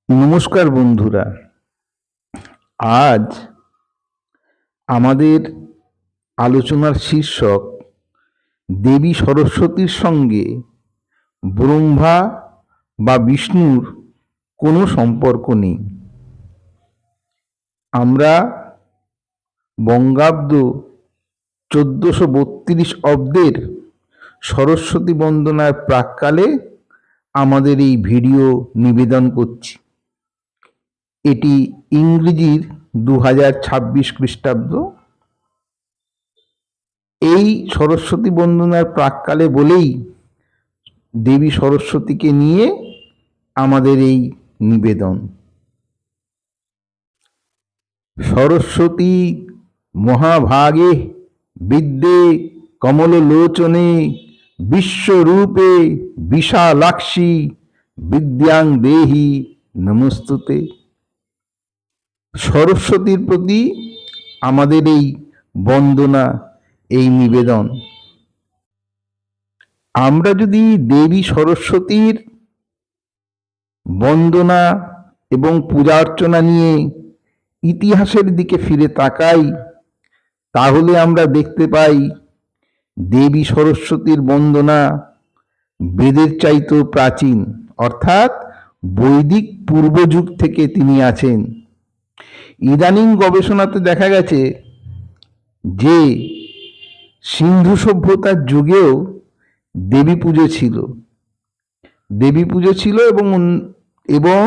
নমস্কার বন্ধুরা। আজ আমাদের আলোচনার শীর্ষক দেবী সরস্বতীর সঙ্গে ব্রহ্মা বা বিষ্ণুর কোনো সম্পর্ক নেই। আমরা বঙ্গাব্দ 1432 অব্দের সরস্বতী বন্দনার প্রাক্কালে আমাদের এই ভিডিও নিবেদন করছি। এটি ইংরেজির 2026 খ্রিস্টাব্দ। এই সরস্বতী বন্দনার প্রাক্কালে বলেই দেবী সরস্বতীকে নিয়ে আমাদের এই নিবেদন। সরস্বতী মহাভাগে বিদ্যে কমললোচনে বিশ্বরূপে বিশালাক্ষী বিদ্যাং দেহি নমস্তুতে। সরস্বতীর প্রতি আমাদের এই বন্দনা, এই নিবেদন। আমরা যদি দেবী সরস্বতীর বন্দনা এবং পূজা অর্চনা নিয়ে ইতিহাসের দিকে ফিরে তাকাই, তাহলে আমরা দেখতে পাই দেবী সরস্বতীর বন্দনা বেদের চাইতেও প্রাচীন, অর্থাৎ বৈদিক পূর্বযুগ থেকে তিনি আছেন। ইদানিং গবেষণাতে দেখা গেছে যে সিন্ধু সভ্যতার যুগেও দেবী পুজো ছিল এবং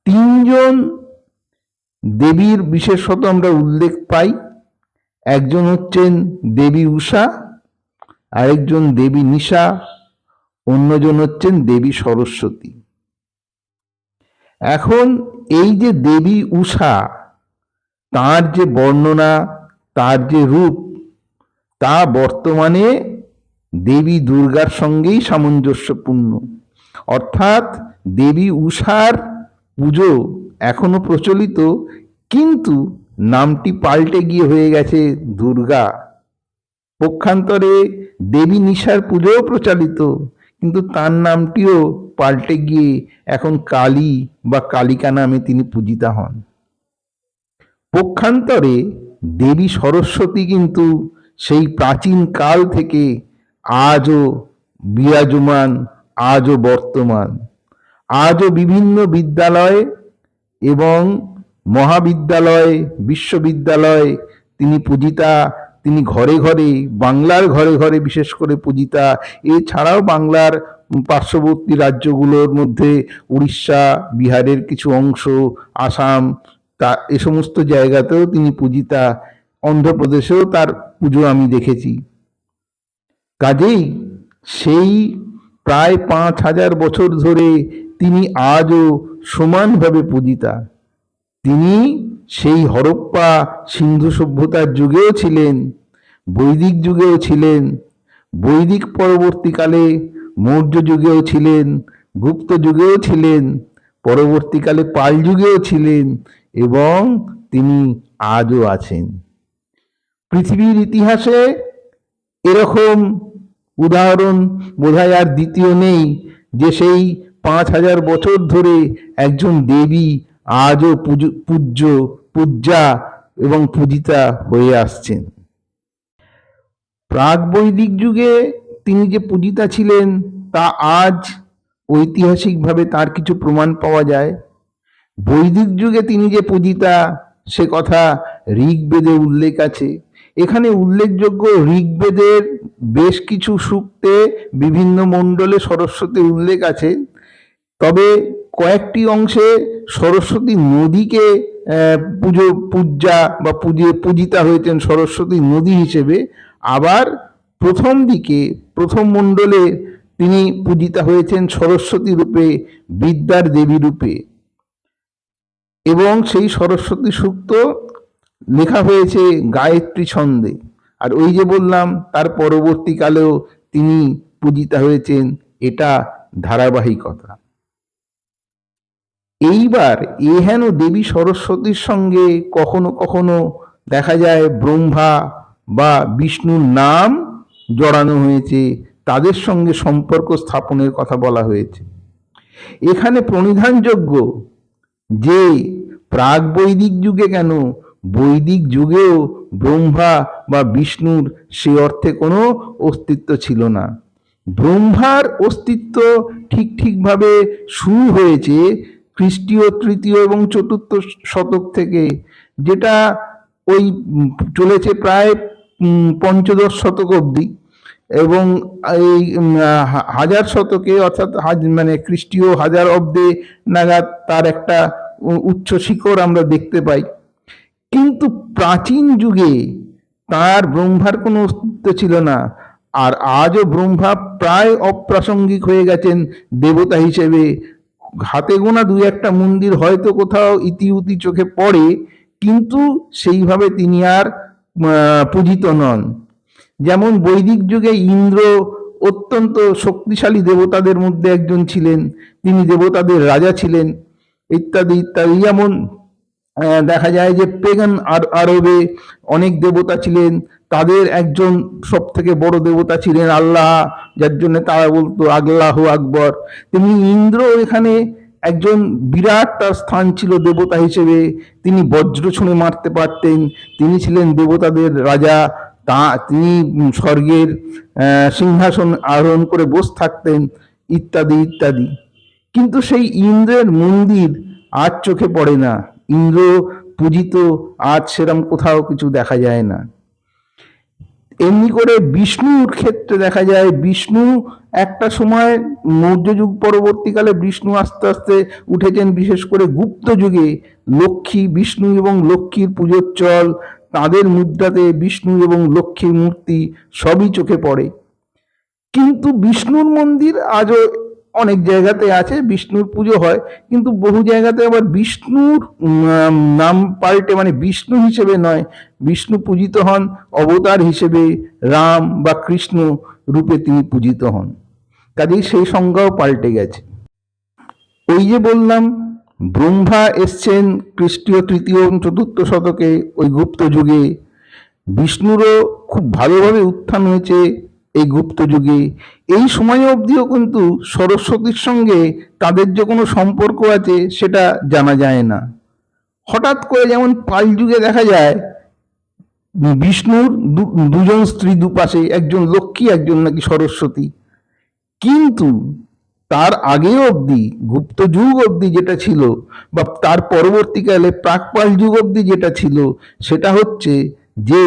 তিনজন দেবীর বিশেষত আমরা উল্লেখ পাই। একজন হচ্ছেন দেবী উষা, আরেকজন দেবী নিশা, অন্যজন হচ্ছেন দেবী সরস্বতী। এখন এই যে দেবী উষা, তার যে বর্ণনা, তার যে রূপ, তা বর্তমানে দেবী দুর্গার সঙ্গেই সামঞ্জস্যপূর্ণ। অর্থাৎ দেবী উষার পুজো এখনো প্রচলিত, কিন্তু নামটি পাল্টে গিয়ে হয়ে গেছে দুর্গা। পক্ষান্তরে দেবী নিশার পুজোও প্রচলিত, কিন্তু তার নামটিও পাল্টে গিয়ে এখন কালী বা কালিকা নামে তিনি পূজিতা হন। পক্ষান্তরে দেবী সরস্বতী কিন্তু সেই প্রাচীন কাল থেকে আজও বিরাজমান, আজও বর্তমান। আজও বিভিন্ন বিদ্যালয় এবং মহাবিদ্যালয়, বিশ্ববিদ্যালয় তিনি পূজিতা। তিনি ঘরে ঘরে, বাংলার ঘরে ঘরে বিশেষ করে পূজিতা। এছাড়াও বাংলার পার্শ্ববর্তী রাজ্যগুলোর মধ্যে উড়িষ্যা, বিহারের কিছু অংশ, আসাম, এ সমস্ত জায়গাতেও তিনি পূজিতা। অন্ধ্রপ্রদেশেও তার পুজো আমি দেখেছি। কাজেই সেই প্রায় 5000 বছর ধরে তিনি আজও সমানভাবে পূজিতা। তিনি সেই হরপ্পা সিন্ধু সভ্যতার যুগেও ছিলেন, বৈদিক যুগেও ছিলেন, বৈদিক পরবর্তীকালে মৌর্য যুগেও ছিলেন, গুপ্ত যুগেও ছিলেন, পরবর্তীকালে পাল যুগেও ছিলেন, এবং তিনি আজও আছেন। পৃথিবীর ইতিহাসে এরকম উদাহরণ বোধহয় আর দ্বিতীয় নেই যে সেই 5000 বছর ধরে একজন দেবী আজও পূজ্যা এবং পূজিতা হয়ে আসছেন। প্রাক বৈদিক যুগে তিনি যে পূজিতা ছিলেন, তা আজ ঐতিহাসিকভাবে তার কিছু প্রমাণ পাওয়া যায়। বৈদিক যুগে তিনি যে পূজিতা, সে কথা ঋগ্বেদে উল্লেখ আছে। এখানে উল্লেখযোগ্য ঋগ্বেদের বেশ কিছু সূক্তে বিভিন্ন মণ্ডলে সরস্বতীর উল্লেখ আছে। তবে কয়েকটি অংশে সরস্বতী নদীকে পূজিতা হয়েছেন সরস্বতী নদী হিসেবে। আবার প্রথম মণ্ডলে তিনি পূজিতা হয়েছেন সরস্বতী রূপে, বিদ্যার দেবী রূপে, এবং সেই সরস্বতী সূক্ত লেখা হয়েছে গায়ত্রী ছন্দে। আর ওই যে বললাম, তার পরবর্তীকালেও তিনি পূজিতা হয়েছেন। এটা ধারাবাহিকতা। এইবার এহেন দেবী সরস্বতীর সঙ্গে কখনো কখনো দেখা যায় ব্রহ্মা বা বিষ্ণুর নাম জড়ানো হয়েছে, তাদের সঙ্গে সম্পর্ক স্থাপনের কথা বলা হয়েছে। এখানে প্রণিধানযোগ্য যে প্রাক বৈদিক যুগে কেন, বৈদিক যুগেও ব্রহ্মা বা বিষ্ণুর সে অর্থে কোনো অস্তিত্ব ছিল না। ব্রহ্মার অস্তিত্ব ঠিকভাবে শুরু হয়েছে খ্রিস্টীয় তৃতীয় এবং চতুর্থ শতক থেকে, যেটা ওই চলেছে প্রায় পঞ্চদশ শতক অবধি, এবং এই হাজার শতকে অর্থাৎ মানে খ্রিস্টীয় হাজার অব্দে নাগাদ তার একটা উচ্চ শিখর আমরা দেখতে পাই। কিন্তু প্রাচীন যুগে তার ব্রহ্মার কোনো অস্তিত্ব ছিল না। আর আজও ব্রহ্মা প্রায় অপ্রাসঙ্গিক হয়ে গেছেন দেবতা হিসেবে। হাতে গোনা দু একটা মন্দির হয়তো কোথাও ইতিউতি চোখে পড়ে, কিন্তু সেইভাবে তিনি আর পূজিত নন। যেমন বৈদিক যুগে ইন্দ্র অত্যন্ত শক্তিশালী দেবতাদের মধ্যে একজন ছিলেন, তিনি দেবতাদের রাজা ছিলেন, ইত্যাদি ইত্যাদি। যেমন দেখা যায় যে পেগান আরবে অনেক দেবতা ছিলেন, তাদের একজন সব থেকে বড় দেবতা ছিলেন আল্লাহ, যার জন্য তারা বলতো আল্লাহ আকবর। তেমনি ইন্দ্র এখানে একজন বিরাট, তার স্থান ছিল দেবতা হিসেবে, তিনি বজ্র ছুঁড়ে মারতে পারতেন, তিনি ছিলেন দেবতাদের রাজা, তিনি স্বর্গের সিংহাসন আরোহণ করে বসে থাকতেন, ইত্যাদি ইত্যাদি। কিন্তু সেই ইন্দ্রের মন্দির আজ চোখে পড়ে না, ইন্দ্র পূজিত আজ সেরম কোথাও কিছু দেখা যায় না। এমনি করে বিষ্ণুর ক্ষেত্রে দেখা যায়, বিষ্ণু একটা সময় মৌর্য যুগ পরবর্তীকালে বিষ্ণু আস্তে আস্তে উঠেছেন, বিশেষ করে গুপ্ত যুগে লক্ষ্মী, বিষ্ণু এবং লক্ষ্মীর পুজোর চল, তাদের মুদ্রাতে বিষ্ণু এবং লক্ষ্মীর মূর্তি সবই চোখে পড়ে। কিন্তু বিষ্ণুর মন্দির আজও অনেক জায়গাতে আছে, বিষ্ণুর পুজো হয়, কিন্তু বহু জায়গাতে আবার বিষ্ণুর নাম পাল্টে, মানে বিষ্ণু হিসেবে নয়, বিষ্ণু পূজিত হন অবতার হিসেবে, রাম বা কৃষ্ণ রূপে তিনি পূজিত হন। কাজেই সেই সংজ্ঞাও পাল্টে গেছে। ওই যে বললাম ব্রহ্মা এসছেন খ্রিস্টীয় তৃতীয় এবং চতুর্থ শতকে, ওই গুপ্ত যুগে। বিষ্ণুরও খুব ভালোভাবে উত্থান হয়েছে এই গুপ্ত যুগে। এই সময় অবধিও কিন্তু সরস্বতীর সঙ্গে তাদের যে কোনো সম্পর্ক আছে সেটা জানা যায় না। হঠাৎ করে যেমন পাল যুগে দেখা যায় বিষ্ণুর দুজন স্ত্রী দুপাশে, একজন লক্ষ্মী একজন নাকি সরস্বতী। কিন্তু তার আগে অবধি, গুপ্ত যুগ অবধি যেটা ছিল, বা তার পরবর্তীকালে প্রাকপাল যুগ অবধি যেটা ছিল, সেটা হচ্ছে যে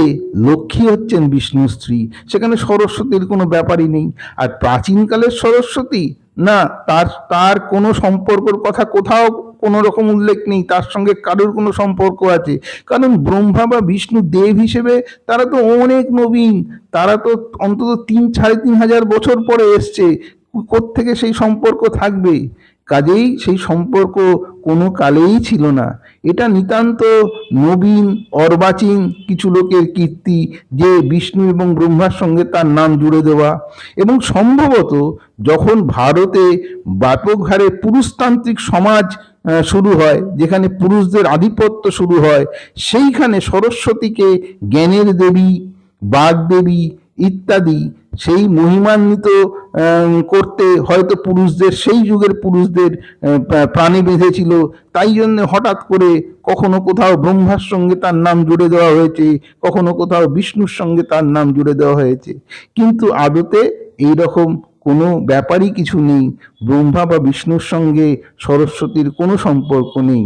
লক্ষ্মী হচ্ছেন বিষ্ণু স্ত্রী, সেখানে সরস্বতীর কোনো ব্যাপারই নেই। আর প্রাচীনকালের সরস্বতী না, তার কোনো সম্পর্কের কথা কোথাও কোনো রকম উল্লেখ নেই, তার সঙ্গে কারোর কোনো সম্পর্ক আছে। কারণ ব্রহ্মা বা বিষ্ণু দেব হিসেবে তারা তো অনেক নবীন, তারা তো অন্তত 3-3.5 বছর পরে এসছে, কোত্থেকে সেই সম্পর্ক থাকবে? কাজেই সেই সম্পর্ক কোনো কালেই ছিল না। এটা নিতান্ত নবীন অর্বাচীন কিছু লোকের কীর্তি, যে বিষ্ণু এবং ব্রহ্মার সঙ্গে তার নাম জুড়ে দেওয়া। এবং সম্ভবত যখন ভারতে ব্যাপক হারে পুরুষতান্ত্রিক সমাজ শুরু হয়, যেখানে পুরুষদের আধিপত্য শুরু হয়, সেইখানে সরস্বতীকে জ্ঞানের দেবী, বাগদেবী ইত্যাদি সেই মহিমান্বিত করতে হয়তো পুরুষদের, সেই যুগের পুরুষদের প্রাণে বেঁধেছিল। তাই জন্য হঠাৎ করে কখনো কোথাও ব্রহ্মার সঙ্গে তার নাম জুড়ে দেওয়া হয়েছে, কখনো কোথাও বিষ্ণুর সঙ্গে তার নাম জুড়ে দেওয়া হয়েছে। কিন্তু আদতে এইরকম কোনো ব্যাপারই কিছু নেই। ব্রহ্মা বা বিষ্ণুর সঙ্গে সরস্বতীর কোনো সম্পর্ক নেই।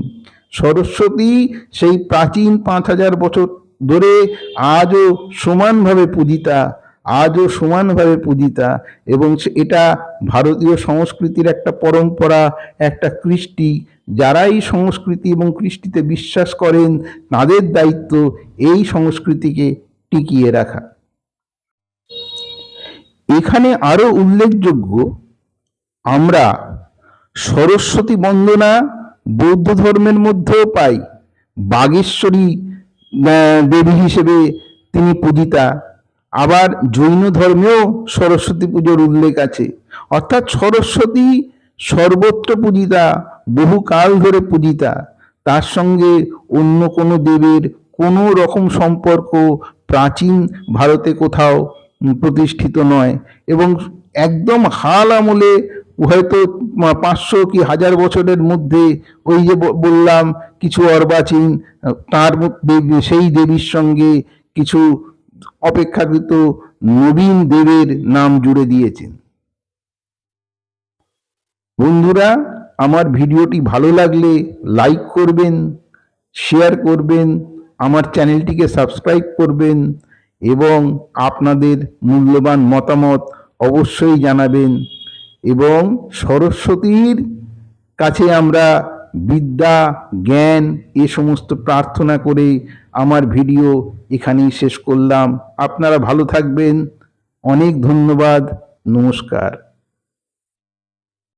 সরস্বতী সেই প্রাচীন 5000 বছর ধরে আজও সমানভাবে পূজিতা, এবং এটা ভারতীয় সংস্কৃতির একটা পরম্পরা, একটা কৃষ্টি। যারা এই সংস্কৃতি এবং কৃষ্টিতে বিশ্বাস করেন, তাদের দায়িত্ব এই সংস্কৃতিকে টিকিয়ে রাখা। এখানে আরো উল্লেখযোগ্য, আমরা সরস্বতী বন্দনা বৌদ্ধ ধর্মের মধ্যেও পাই। বাগেশ্বরী দেবী হিসেবে তিনি পূজিতা। আবার জৈন ধর্মেও সরস্বতী পুজোর উল্লেখ আছে। অর্থাৎ সরস্বতী সর্বত্র পূজিতা, বহুকাল ধরে পূজিতা। তার সঙ্গে অন্য কোনো দেবের কোনো রকম সম্পর্ক প্রাচীন ভারতে কোথাও প্রতিষ্ঠিত নয়। এবং একদম হাল আমলে হয়তো 500 কি 1000 বছরের মধ্যে ওই যে বললাম কিছু অর্বাচীন তার সেই দেবীর সঙ্গে কিছু অপেক্ষাকৃত নবীন দেবের নাম জুড়ে দিয়েছেন। বন্ধুরা, আমার ভিডিওটি ভালো লাগলে লাইক করবেন, শেয়ার করবেন, আমার চ্যানেলটিকে সাবস্ক্রাইব করবেন এবং আপনাদের মূল্যবান মতামত অবশ্যই জানাবেন। এবং সরস্বতীর কাছে আমরা বিদ্যা, জ্ঞান এ সমস্ত প্রার্থনা করে আমার ভিডিও এখানেই শেষ করলাম। আপনারা ভালো থাকবেন। অনেক ধন্যবাদ। নমস্কার।